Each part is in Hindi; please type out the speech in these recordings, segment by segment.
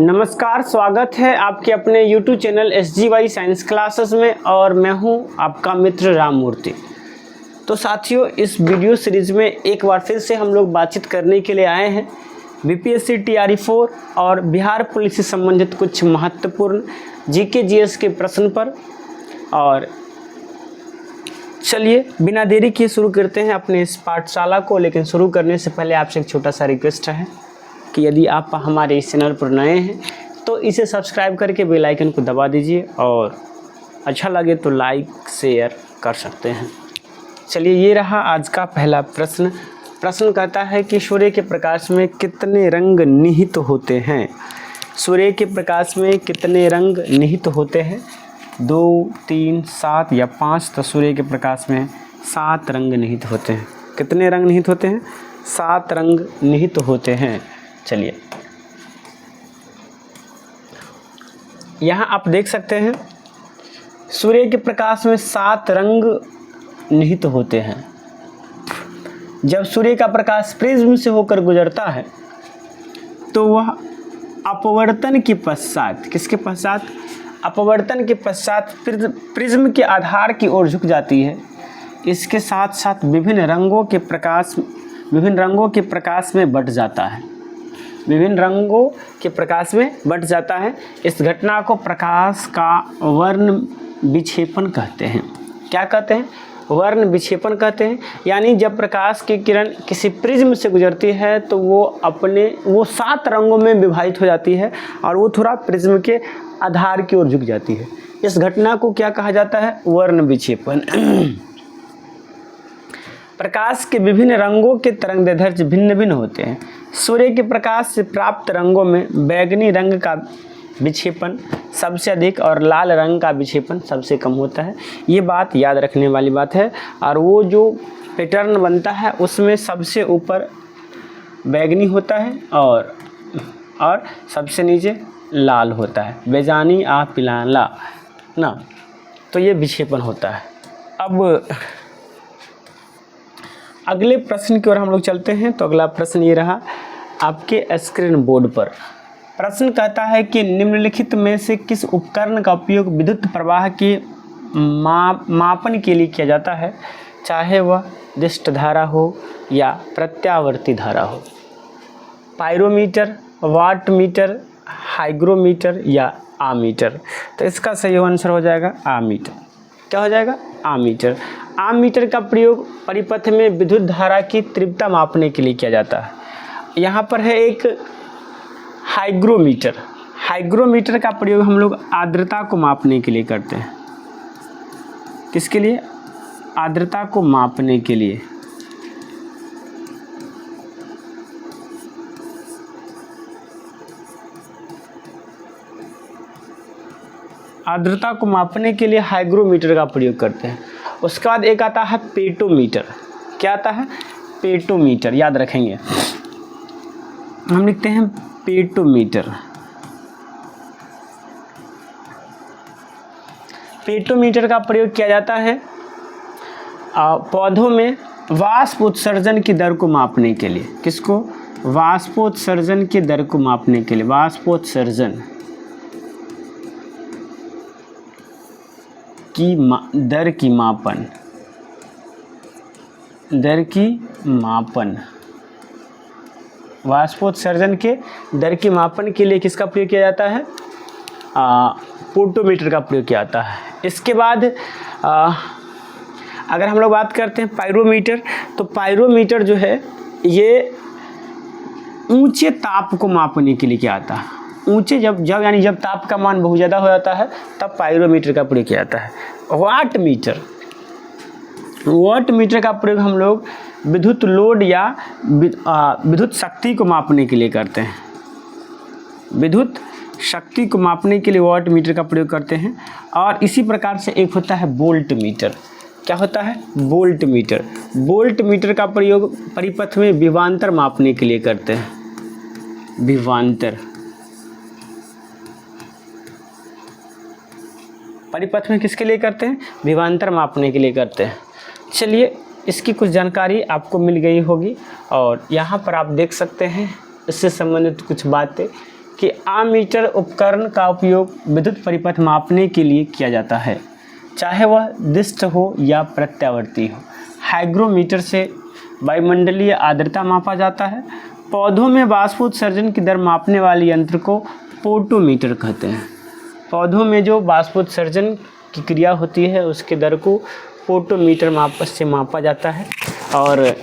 नमस्कार, स्वागत है आपके अपने YouTube channel SGY science classes में और मैं हूं आपका मित्र राम मूर्ति। तो साथियों, इस वीडियो सीरीज़ में एक बार फिर से हम लोग बातचीत करने के लिए आए हैं BPSC TRE4 और बिहार पुलिस से संबंधित कुछ महत्वपूर्ण GK GS के प्रश्न पर। और चलिए बिना देरी किए शुरू करते हैं अपने इस पाठशाला को। लेकिन शुरू करने से पहले आपसे एक छोटा सा रिक्वेस्ट है कि यदि आप हमारे इस चैनल पर नए हैं तो इसे सब्सक्राइब करके बेल आइकन को दबा दीजिए और अच्छा लगे तो लाइक शेयर कर सकते हैं। चलिए, ये रहा आज का पहला प्रश्न। प्रश्न कहता है कि सूर्य के प्रकाश में कितने रंग निहित होते हैं। सूर्य के प्रकाश में कितने रंग निहित होते हैं? 2, 3, 7 या 5। तो सूर्य के प्रकाश में 7 रंग निहित होते हैं। कितने रंग निहित होते हैं? 7 रंग निहित होते हैं। चलिए, यहाँ आप देख सकते हैं सूर्य के प्रकाश में 7 रंग निहित होते हैं। जब सूर्य का प्रकाश प्रिज्म से होकर गुजरता है तो वह अपवर्तन के पश्चात, किसके पश्चात? अपवर्तन के पश्चात प्रिज्म के आधार की ओर झुक जाती है। इसके साथ साथ विभिन्न रंगों के प्रकाश में बट जाता है। विभिन्न रंगों के प्रकाश में बट जाता है। इस घटना को प्रकाश का वर्ण विक्षेपण कहते हैं। क्या कहते हैं? वर्ण विक्षेपण कहते हैं। यानी जब प्रकाश की किरण किसी प्रिज्म से गुजरती है तो वो 7 रंगों में विभाजित हो जाती है और वो थोड़ा प्रिज्म के आधार की ओर झुक जाती है। इस घटना को क्या कहा जाता है? वर्ण विक्षेपण। प्रकाश के विभिन्न रंगों के तरंगदैर्ध्य भिन्न भिन्न होते हैं। सूर्य के प्रकाश से प्राप्त रंगों में बैगनी रंग का विक्षेपण सबसे अधिक और लाल रंग का विक्षेपण सबसे कम होता है। ये बात याद रखने वाली बात है। और वो जो पैटर्न बनता है उसमें सबसे ऊपर बैगनी होता है और सबसे नीचे लाल होता है। बेजानी आ पिलाला ना, तो ये विक्षेपण होता है। अब अगले प्रश्न की ओर हम लोग चलते हैं। तो अगला प्रश्न ये रहा आपके स्क्रीन बोर्ड पर। प्रश्न कहता है कि निम्नलिखित में से किस उपकरण का उपयोग विद्युत प्रवाह के मापन के लिए किया जाता है, चाहे वह दिष्ट धारा हो या प्रत्यावर्ती धारा हो? पायरोमीटर, वाट मीटर, हाइग्रोमीटर या आमीटर? तो इसका सही आंसर हो जाएगा आमीटर। क्या हो जाएगा? आमीटर। आमीटर का प्रयोग परिपथ में विद्युत धारा की तीव्रता मापने के लिए किया जाता है। यहाँ पर है एक हाइग्रोमीटर। हाइग्रोमीटर का प्रयोग हम लोग आर्द्रता को मापने के लिए करते हैं। किसके लिए? आर्द्रता को मापने के लिए। आर्द्रता को मापने के लिए हाइग्रोमीटर का प्रयोग करते हैं। उसके बाद एक आता है पेटोमीटर। क्या आता है? पेटोमीटर। याद रखेंगे, हम लिखते हैं पेटोमीटर। पेटोमीटर का प्रयोग किया जाता है पौधों में वाष्प उत्सर्जन की दर को मापने के लिए। किसको? वाष्पोत्सर्जन की दर को मापने के लिए। वाष्पोत्सर्जन की दर की मापन। वाष्पोत्सर्जन के दर की मापन के लिए किसका प्रयोग किया जाता है? पोटोमीटर का प्रयोग किया जाता है। इसके बाद अगर हम लोग बात करते हैं पायरोमीटर, तो पायरोमीटर जो है ये ऊंचे ताप को मापने के लिए किया जाता है। ऊंचे जब ताप का मान बहुत ज़्यादा हो जाता है तब पायरोमीटर का प्रयोग किया जाता है। वाट मीटर का प्रयोग हम लोग विद्युत लोड या विद्युत शक्ति को मापने के लिए करते हैं। विद्युत शक्ति को मापने के लिए वाट मीटर का प्रयोग करते हैं। और इसी प्रकार से एक होता है वोल्ट मीटर। क्या होता है? Volt meter. वोल्ट मीटर का प्रयोग परिपथ में विभवांतर मापने के लिए करते हैं। विभवांतर परिपथ में किसके लिए करते हैं? विभवांतर मापने के लिए करते हैं। चलिए, इसकी कुछ जानकारी आपको मिल गई होगी और यहाँ पर आप देख सकते हैं इससे संबंधित कुछ बातें कि आमीटर उपकरण का उपयोग विद्युत परिपथ मापने के लिए किया जाता है, चाहे वह दिष्ट हो या प्रत्यावर्ती हो। हाइग्रोमीटर से वायुमंडलीय आर्द्रता मापा जाता है। पौधों में वाष्पोत्सर्जन की दर मापने वाले यंत्र को पोटोमीटर कहते हैं। पौधों में जो वाष्पोत्सर्जन की क्रिया होती है उसके दर को पोटोमीटर से मापा जाता है। और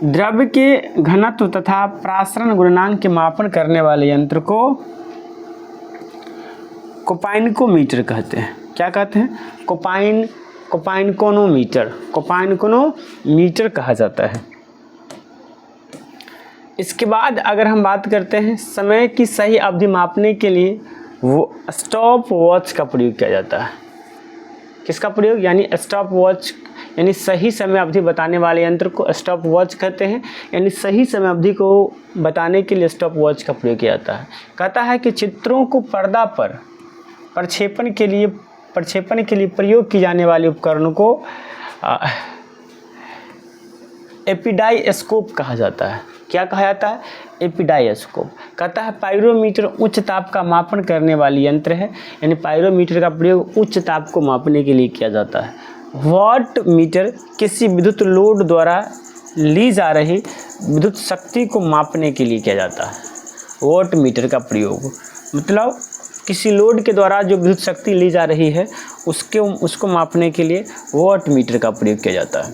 द्रव्य के घनत्व तथा प्रासरण गुणांक के मापन करने वाले यंत्र को कोपाइनकोमीटर कहते हैं। क्या कहते हैं? कोपाइनकोनोमीटर कहा जाता है। इसके बाद अगर हम बात करते हैं समय की सही अवधि मापने के लिए वो स्टॉप वॉच का प्रयोग किया जाता है। किसका प्रयोग? यानी स्टॉप वॉच, यानी सही समय अवधि बताने वाले यंत्र को स्टॉप वॉच कहते हैं। यानी सही समय अवधि को बताने के लिए स्टॉप वॉच का प्रयोग किया जाता है। कहता है कि चित्रों को पर्दा पर प्रक्षेपण के लिए प्रयोग की जाने वाले उपकरणों को एपिडाइस्कोप कहा जाता है। क्या कहा जाता है? एपिडाइस्कोप। कहता है पाइरोमीटर उच्च ताप का मापन करने वाली यंत्र है। यानी पाइरोमीटर का प्रयोग उच्च ताप को मापने के लिए किया जाता है। वाट मीटर किसी विद्युत लोड द्वारा ली जा रही विद्युत शक्ति को मापने के लिए किया जाता है। वाट मीटर का प्रयोग मतलब किसी लोड के द्वारा जो विद्युत शक्ति ली जा रही है उसको मापने के लिए वाट मीटर का प्रयोग किया जाता है।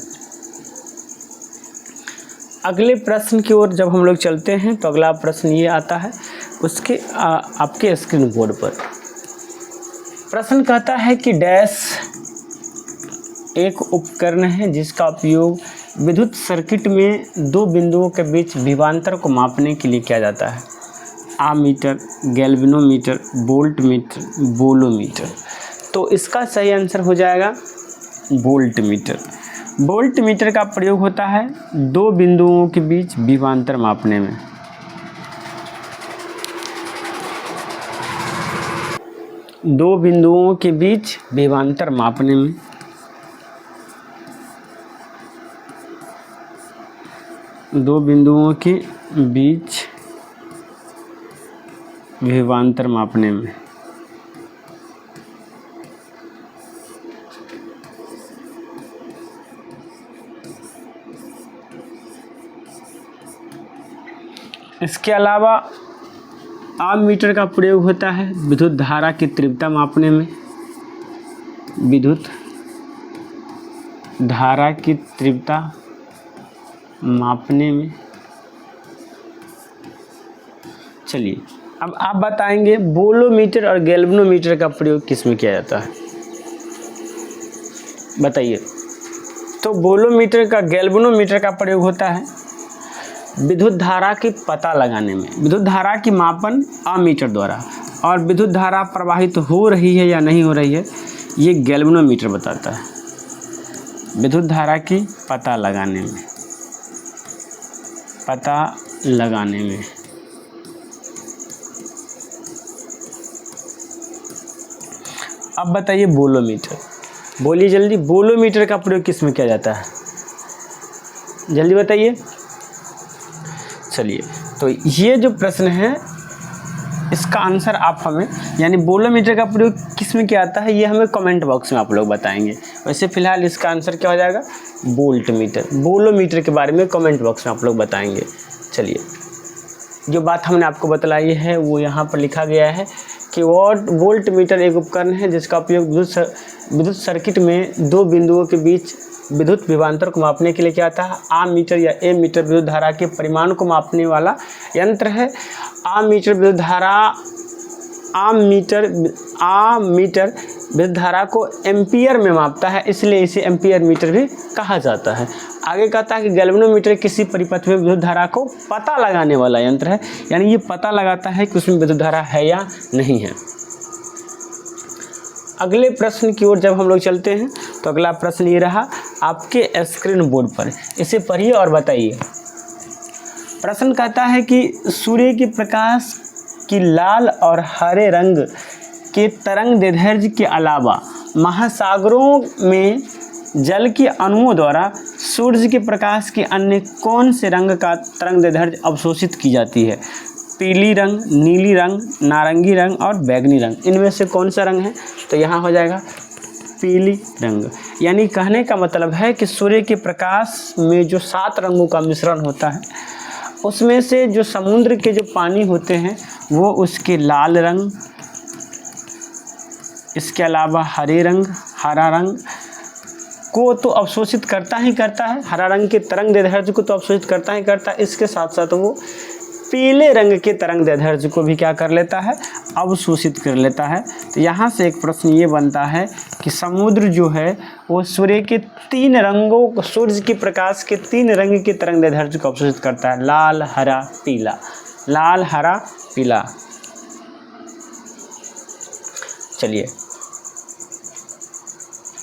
अगले प्रश्न की ओर जब हम लोग चलते हैं तो अगला प्रश्न ये आता है उसके आपके स्क्रीन बोर्ड पर। प्रश्न कहता है कि डैश एक उपकरण है जिसका उपयोग विद्युत सर्किट में दो बिंदुओं के बीच विभवांतर को मापने के लिए किया जाता है। Ammeter, galvanometer, voltmeter, bolometer. तो इसका सही आंसर हो जाएगा वोल्टमीटर। वोल्टमीटर का प्रयोग होता है दो बिंदुओं के बीच विभवांतर मापने में। दो बिंदुओं के बीच विभवांतर मापने में। दो बिंदुओं के बीच विभवांतर मापने में। इसके अलावा आममीटर का प्रयोग होता है विद्युत धारा की तीव्रता मापने में। विद्युत धारा की तीव्रता मापने में। चलिए अब आप बताएंगे बोलोमीटर और गैल्वेनोमीटर का प्रयोग किस में किया जाता है, बताइए। तो बोलोमीटर का गैल्वेनोमीटर का प्रयोग होता है विद्युत धारा की पता लगाने में। विद्युत धारा की मापन अमीटर द्वारा, और विद्युत धारा प्रवाहित हो रही है या नहीं हो रही है ये गैल्वेनोमीटर बताता है। विद्युत धारा की पता लगाने में। अब बताइए बोलोमीटर। बोलिए जल्दी, बोलोमीटर का प्रयोग किस में किया जाता है, जल्दी बताइए। चलिए तो ये जो प्रश्न है इसका आंसर आप हमें, यानी बोलोमीटर का प्रयोग किस में किया जाता है ये हमें कमेंट बॉक्स में आप लोग बताएंगे। वैसे फिलहाल इसका आंसर क्या हो जाएगा, वोल्टमीटर। बोलोमीटर के बारे में कमेंट बॉक्स में आप लोग बताएंगे। चलिए जो बात हमने आपको बतलाई है वो यहाँ पर लिखा गया है कि वोल्टमीटर एक उपकरण है जिसका उपयोग विद्युत सर्किट में दो बिंदुओं के बीच विद्युत विभवांतर को मापने के लिए किया जाता है। आममीटर या एमीटर विद्युत धारा के परिमाण को मापने वाला यंत्र है। आममीटर विद्युत धारा को एम्पियर में मापता है, इसलिए इसे एम्पियर मीटर भी कहा जाता है। आगे कहता है कि गैल्वेनोमीटर किसी परिपथ में विद्युत धारा को पता लगाने वाला यंत्र है, यानी ये पता लगाता है कि उसमें विद्युत धारा है या नहीं है। अगले प्रश्न की ओर जब हम लोग चलते हैं तो अगला प्रश्न ये रहा आपके स्क्रीन बोर्ड पर, इसे पढ़िए और बताइए। प्रश्न कहता है कि सूर्य के प्रकाश की लाल और हरे रंग के तरंग दैर्ध्य के अलावा महासागरों में जल के अणुओं द्वारा सूर्य के प्रकाश के अन्य कौन से रंग का तरंग दैर्ध्य अवशोषित की जाती है। पीली रंग, नीली रंग, नारंगी रंग और बैगनी रंग। इनमें से कौन सा रंग है? तो यहाँ हो जाएगा पीली रंग। यानी कहने का मतलब है कि सूर्य के प्रकाश में जो 7 रंगों का मिश्रण होता है, उसमें से जो समुद्र के जो पानी होते हैं वो उसके लाल रंग, इसके अलावा हरे रंग, हरा रंग को तो अवशोषित करता ही करता है, हरा रंग के तरंग दैर्ध्य को तो अवशोषित करता ही करता है, इसके साथ साथ वो पीले रंग के तरंग दैर्ध्य को भी क्या कर लेता है? अवशोषित कर लेता है। तो यहाँ से एक प्रश्न ये बनता है कि समुद्र जो है वो सूर्य के 3 रंगों, सूर्य के प्रकाश के 3 रंग के तरंग दैर्ध्य को अवशोषित करता है, लाल, हरा, पीला। लाल, हरा, पीला। चलिए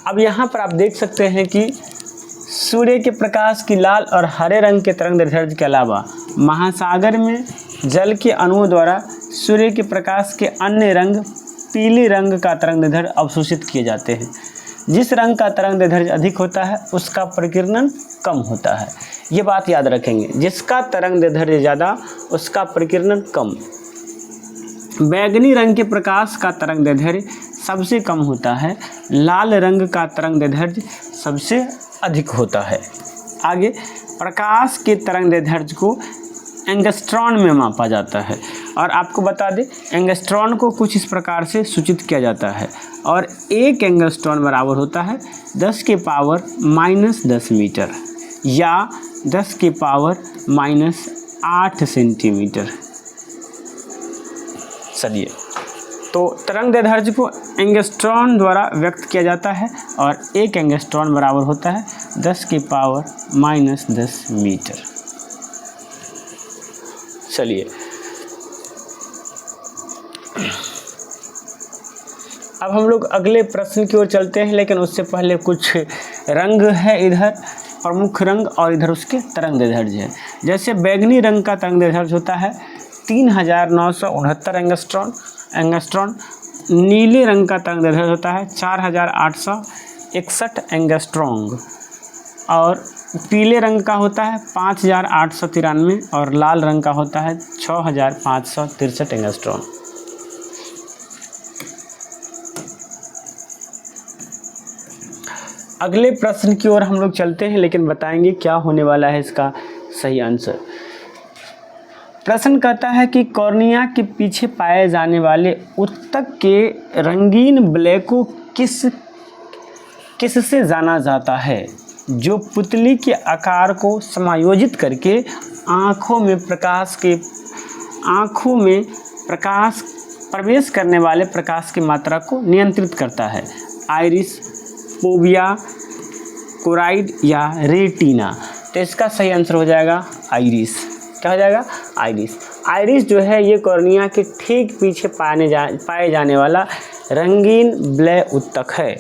अब यहाँ पर आप देख सकते हैं कि सूर्य के प्रकाश की लाल और हरे रंग के तरंग दैर्ध्य के अलावा महासागर में जल के अणुओं द्वारा सूर्य के प्रकाश के अन्य रंग पीले रंग का तरंग दैर्ध्य अवशोषित किए जाते हैं। जिस रंग का तरंग दैर्ध्य अधिक होता है उसका प्रकीर्णन कम होता है। ये बात याद रखेंगे, जिसका तरंग दैर्ध्य ज़्यादा उसका प्रकीर्णन कम। बैगनी रंग के प्रकाश का तरंग दैर्ध्य सबसे कम होता है, लाल रंग का तरंग दैर्ध्य सबसे अधिक होता है। आगे प्रकाश के तरंग दैर्ध्य को एंगस्ट्रॉन में मापा जाता है और आपको बता दें एंगस्ट्रॉन को कुछ इस प्रकार से सूचित किया जाता है और 1 एंगस्ट्रॉन बराबर होता है 10 के पावर -10 मीटर या 10 के पावर -8 सेंटीमीटर। चलिए, तो तरंग दैर्ध्य को एंगस्ट्रॉन द्वारा व्यक्त किया जाता है और 1 एंगस्ट्रॉन बराबर होता है 10 के पावर -10 मीटर। चलिए अब हम लोग अगले प्रश्न की ओर चलते हैं, लेकिन उससे पहले कुछ रंग है, इधर प्रमुख रंग और इधर उसके तरंग दैर्ध्य है। जैसे बैगनी रंग का तरंग दैर्ध्य होता है 3969 एंगस्ट्रॉन। नीले रंग का तरंग दैर्ध्य होता है 4861 एंगस्ट्रॉन और पीले रंग का होता है 5893 और लाल रंग का होता है 6563 एंगस्ट्रॉन। अगले प्रश्न की ओर हम लोग चलते हैं, लेकिन बताएंगे क्या होने वाला है इसका सही आंसर। प्रश्न कहता है कि कॉर्निया के पीछे पाए जाने वाले उत्तक के रंगीन ब्लैक को किससे जाना जाता है, जो पुतली के आकार को समायोजित करके आँखों में प्रवेश करने वाले प्रकाश की मात्रा को नियंत्रित करता है। आइरिस, फोबिया, कोराइड या रेटिना। तो इसका सही आंसर हो जाएगा आइरिस। क्या हो जाएगा? आइरिस। आइरिस जो है ये कॉर्निया के ठीक पीछे पाए जाने वाला रंगीन ब्लैक उत्तक है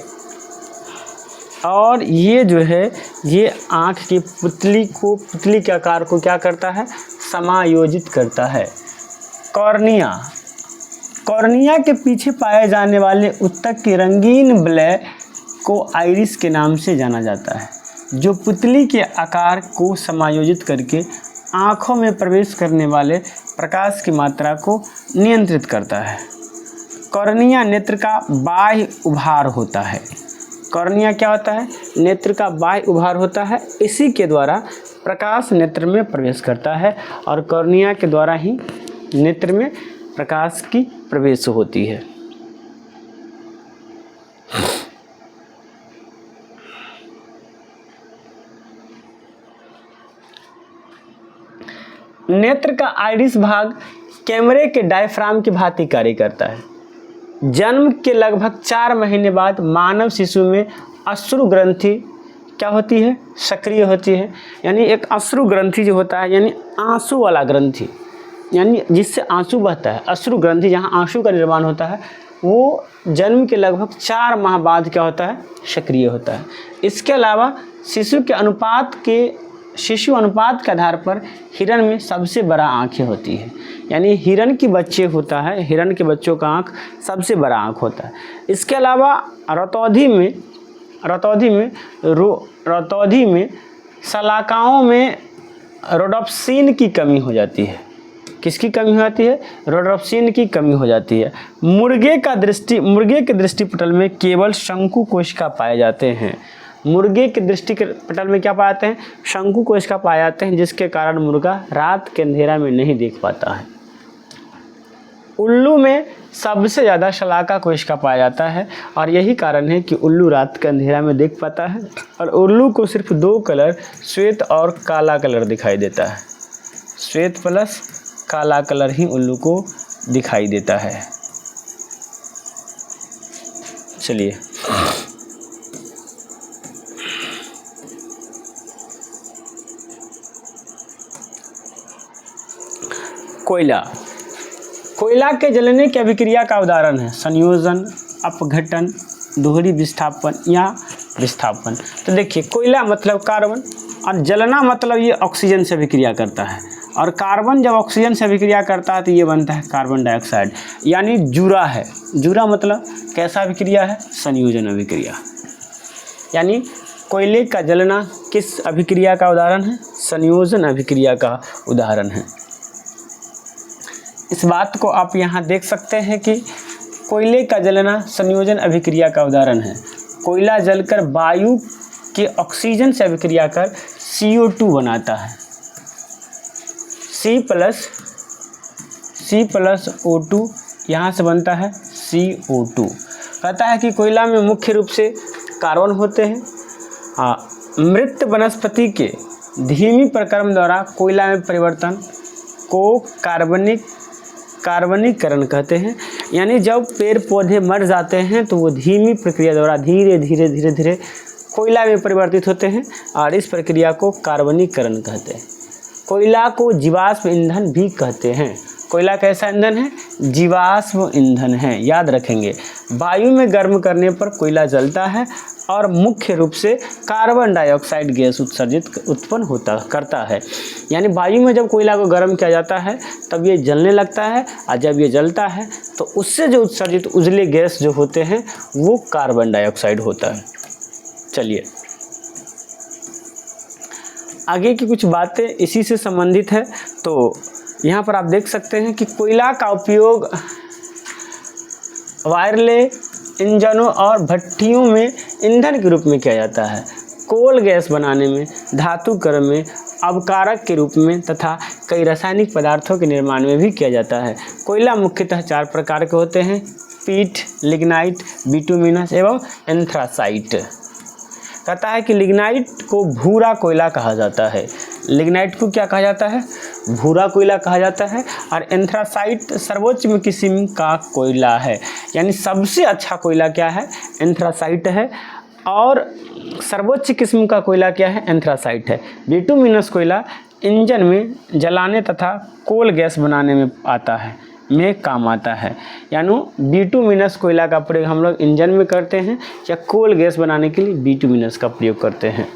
और ये जो है ये आँख की पुतली के आकार को क्या करता है? समायोजित करता है। कॉर्निया के पीछे पाए जाने वाले उत्तक के रंगीन ब्लैक को आइरिस के नाम से जाना जाता है, जो पुतली के आकार को समायोजित करके आँखों में प्रवेश करने वाले प्रकाश की मात्रा को नियंत्रित करता है। कॉर्निया नेत्र का बाह्य उभार होता है। कॉर्निया क्या होता है? नेत्र का बाह्य उभार होता है। इसी के द्वारा प्रकाश नेत्र में प्रवेश करता है और कॉर्निया के द्वारा ही नेत्र में प्रकाश की प्रवेश होती है। नेत्र का आइरिस भाग कैमरे के डायफ्राम की भांति कार्य करता है। जन्म के लगभग 4 महीने बाद मानव शिशु में अश्रु ग्रंथि क्या होती है? सक्रिय होती है। यानी एक अश्रु ग्रंथि जो होता है, यानी आंसू वाला ग्रंथि, यानी जिससे आंसू बहता है, अश्रु ग्रंथि जहाँ आंसू का निर्माण होता है, वो जन्म के लगभग 4 माह बाद क्या होता है? सक्रिय होता है। इसके अलावा शिशु अनुपात के आधार पर हिरण में सबसे बड़ा आँखें होती है। यानी हिरण की बच्चे होता है, हिरण के बच्चों का आँख सबसे बड़ा आँख होता है। इसके अलावा रतौंधी में शलाकाओं में रोडोप्सिन की कमी हो जाती है। किसकी कमी हो जाती है? रोडोप्सिन की कमी हो जाती है। मुर्गे के दृष्टिपटल में केवल शंकु कोशिका पाए जाते हैं। मुर्गे के दृष्टिपटल में क्या पाए जाते हैं? शंकु कोशिका पाए जाते हैं, जिसके कारण मुर्गा रात के अंधेरा में नहीं देख पाता है। उल्लू में सबसे ज़्यादा शलाका कोशिका पाया जाता है और यही कारण है कि उल्लू रात के अंधेरा में देख पाता है और उल्लू को सिर्फ 2 कलर, श्वेत और काला कलर दिखाई देता है। श्वेत प्लस काला कलर ही उल्लू को दिखाई देता है। चलिए कोयला के जलने की अभिक्रिया का उदाहरण है संयोजन, अपघटन, दोहरी विस्थापन या विस्थापन। तो देखिए, कोयला मतलब कार्बन और जलना मतलब ये ऑक्सीजन से अभिक्रिया करता है और कार्बन जब ऑक्सीजन से अभिक्रिया करता है तो ये बनता है कार्बन डाइऑक्साइड, यानी जूरा है। जूरा मतलब कैसा अभिक्रिया है? संयोजन अभिक्रिया। यानी कोयले का जलना किस अभिक्रिया का उदाहरण है? संयोजन अभिक्रिया का उदाहरण है। इस बात को आप यहाँ देख सकते हैं कि कोयले का जलना संयोजन अभिक्रिया का उदाहरण है। कोयला जलकर वायु के ऑक्सीजन से अभिक्रिया कर CO2 बनाता है। C प्लस O2 यहाँ से बनता है CO2। कहता है कि कोयला में मुख्य रूप से कार्बन होते हैं। मृत वनस्पति के धीमी प्रक्रम द्वारा कोयला में परिवर्तन को कार्बनीकरण कहते हैं। यानी जब पेड़ पौधे मर जाते हैं तो वो धीमी प्रक्रिया द्वारा धीरे धीरे कोयला में परिवर्तित होते हैं और इस प्रक्रिया को कार्बनीकरण कहते हैं। कोयला को जीवाश्म ईंधन भी कहते हैं। कोयला कैसा ईंधन है? जीवाश्म ईंधन है, याद रखेंगे। वायु में गर्म करने पर कोयला जलता है और मुख्य रूप से कार्बन डाइऑक्साइड गैस उत्पन्न करता है। यानी वायु में जब कोयला को गर्म किया जाता है तब ये जलने लगता है और जब ये जलता है तो उससे जो उत्सर्जित उजले गैस जो होते हैं वो कार्बन डाइऑक्साइड होता है। चलिए आगे की कुछ बातें इसी से संबंधित है। तो यहाँ पर आप देख सकते हैं कि कोयला का उपयोग वायरले इंजनों और भट्टियों में ईंधन के रूप में किया जाता है। कोल गैस बनाने में, धातुकर्म में, अवकारक के रूप में तथा कई रासायनिक पदार्थों के निर्माण में भी किया जाता है। कोयला मुख्यतः 4 प्रकार के होते हैं: पीट, लिग्नाइट, बिटुमिनस एवं एंथ्रासाइट। कहता है कि लिग्नाइट को भूरा कोयला कहा जाता है। लिग्नाइट को क्या कहा जाता है? भूरा कोयला कहा जाता है। और एंथ्रासाइट सर्वोच्च किस्म का कोयला है। यानी सबसे अच्छा कोयला क्या है? एंथ्रासाइट है। और सर्वोच्च किस्म का कोयला क्या है? एंथ्रासाइट है। बिटुमिनस कोयला इंजन में जलाने तथा कोल गैस बनाने में काम आता है। यानी बिटुमिनस कोयला का प्रयोग हम लोग इंजन में करते हैं या कोल गैस बनाने के लिए बिटुमिनस का प्रयोग करते हैं।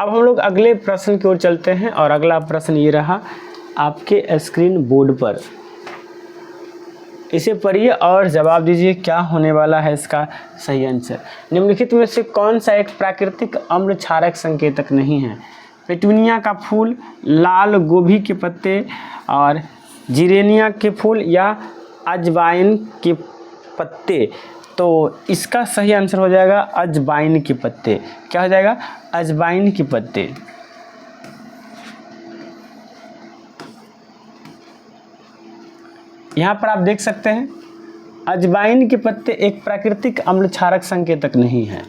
अब हम लोग अगले प्रश्न की ओर चलते हैं और अगला प्रश्न ये रहा आपके स्क्रीन बोर्ड पर। इसे पढ़िए और जवाब दीजिए क्या होने वाला है इसका सही आंसर। निम्नलिखित में से कौन सा एक प्राकृतिक अम्ल क्षारक संकेतक नहीं है? पेटूनिया का फूल, लाल गोभी के पत्ते और जिरेनिया के फूल या अजवाइन के पत्ते। तो इसका सही आंसर हो जाएगा अजवाइन के पत्ते। क्या हो जाएगा? अजवाइन के पत्ते। यहाँ पर आप देख सकते हैं अजवाइन के पत्ते एक प्राकृतिक अम्ल क्षारक संकेतक नहीं है।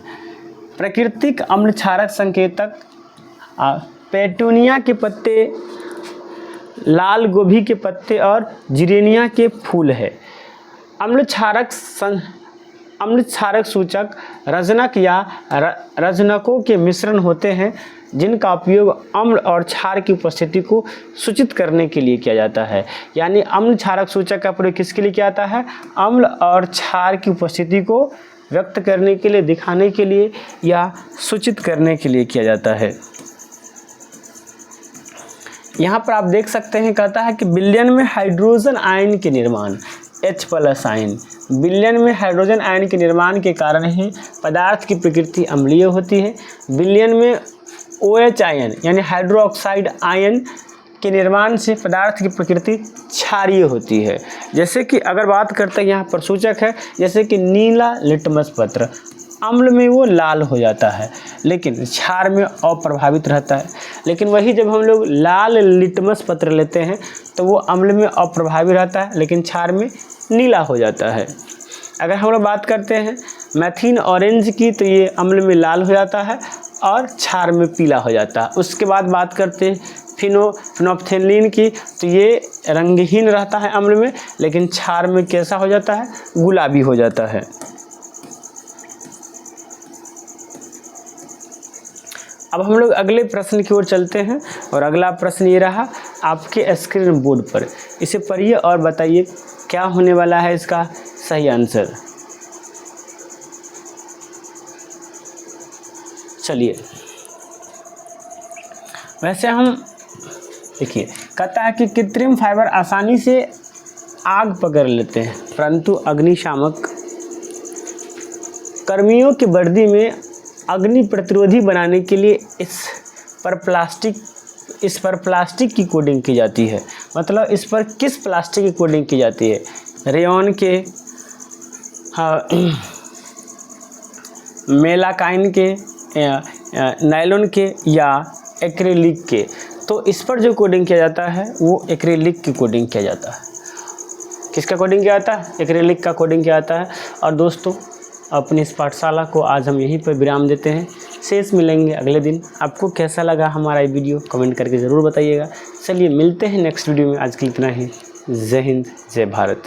प्राकृतिक अम्ल क्षारक संकेतक पेटूनिया के पत्ते, लाल गोभी के पत्ते और जिरेनिया के फूल है। अम्ल क्षारक सूचक रजनक या रजनकों के मिश्रण होते हैं जिनका उपयोग अम्ल और क्षार की उपस्थिति को सूचित करने के लिए किया जाता है। यानी अम्ल क्षारक सूचक का प्रयोग किसके लिए किया जाता है? अम्ल और क्षार की उपस्थिति को व्यक्त करने के लिए, दिखाने के लिए या सूचित करने के लिए किया जाता है। यहाँ पर आप देख सकते हैं कहता है कि विलयन में हाइड्रोजन आयन के निर्माण H+ आयन, विलयन में हाइड्रोजन आयन के निर्माण के कारण ही पदार्थ की प्रकृति अम्लीय होती है। विलयन में OH आयन यानी हाइड्रोक्साइड आयन के निर्माण से पदार्थ की प्रकृति क्षारीय होती है। जैसे कि अगर बात करते हैं यहाँ पर सूचक है, जैसे कि नीला लिटमस पत्र, अम्ल में वो लाल हो जाता है लेकिन क्षार में अप्रभावित रहता है। लेकिन वही जब हम लोग लाल लिटमस पत्र लेते हैं तो वो अम्ल में अप्रभावित रहता है लेकिन क्षार में नीला हो जाता है। अगर हम लोग बात करते हैं मैथिन ऑरेंज की तो ये अम्ल में लाल हो जाता है और क्षार में पीला हो जाता है। उसके बाद बात करते हैं फिनोल्फथेलिन की तो ये रंगहीन रहता है अम्ल में लेकिन क्षार में कैसा हो जाता है, गुलाबी हो जाता है। अब हम लोग अगले प्रश्न की ओर चलते हैं और अगला प्रश्न ये रहा आपके स्क्रीन बोर्ड पर, इसे पढ़िए और बताइए क्या होने वाला है इसका सही आंसर। चलिए वैसे हम देखिए, कहता है कि कृत्रिम फाइबर आसानी से आग पकड़ लेते हैं परंतु अग्निशामक कर्मियों की वर्दी में अग्नि प्रतिरोधी बनाने के लिए इस पर प्लास्टिक की कोटिंग की जाती है। मतलब इस पर किस प्लास्टिक की कोटिंग की जाती है, रेयॉन के, मेलाकाइन के, नायलॉन के या एक्रेलिक के। तो इस पर जो कोटिंग किया जाता है वो एक्रेलिक की कोटिंग किया जाता है। किसका कोटिंग किया जाता है, एक्रेलिक का कोटिंग किया जाता है। और दोस्तों अपनी इस पाठशाला को आज हम यहीं पर विराम देते हैं, शेष मिलेंगे अगले दिन। आपको कैसा लगा हमारा ये वीडियो कमेंट करके ज़रूर बताइएगा। चलिए मिलते हैं नेक्स्ट वीडियो में, आज के लिए इतना ही। जय हिंद जय भारत।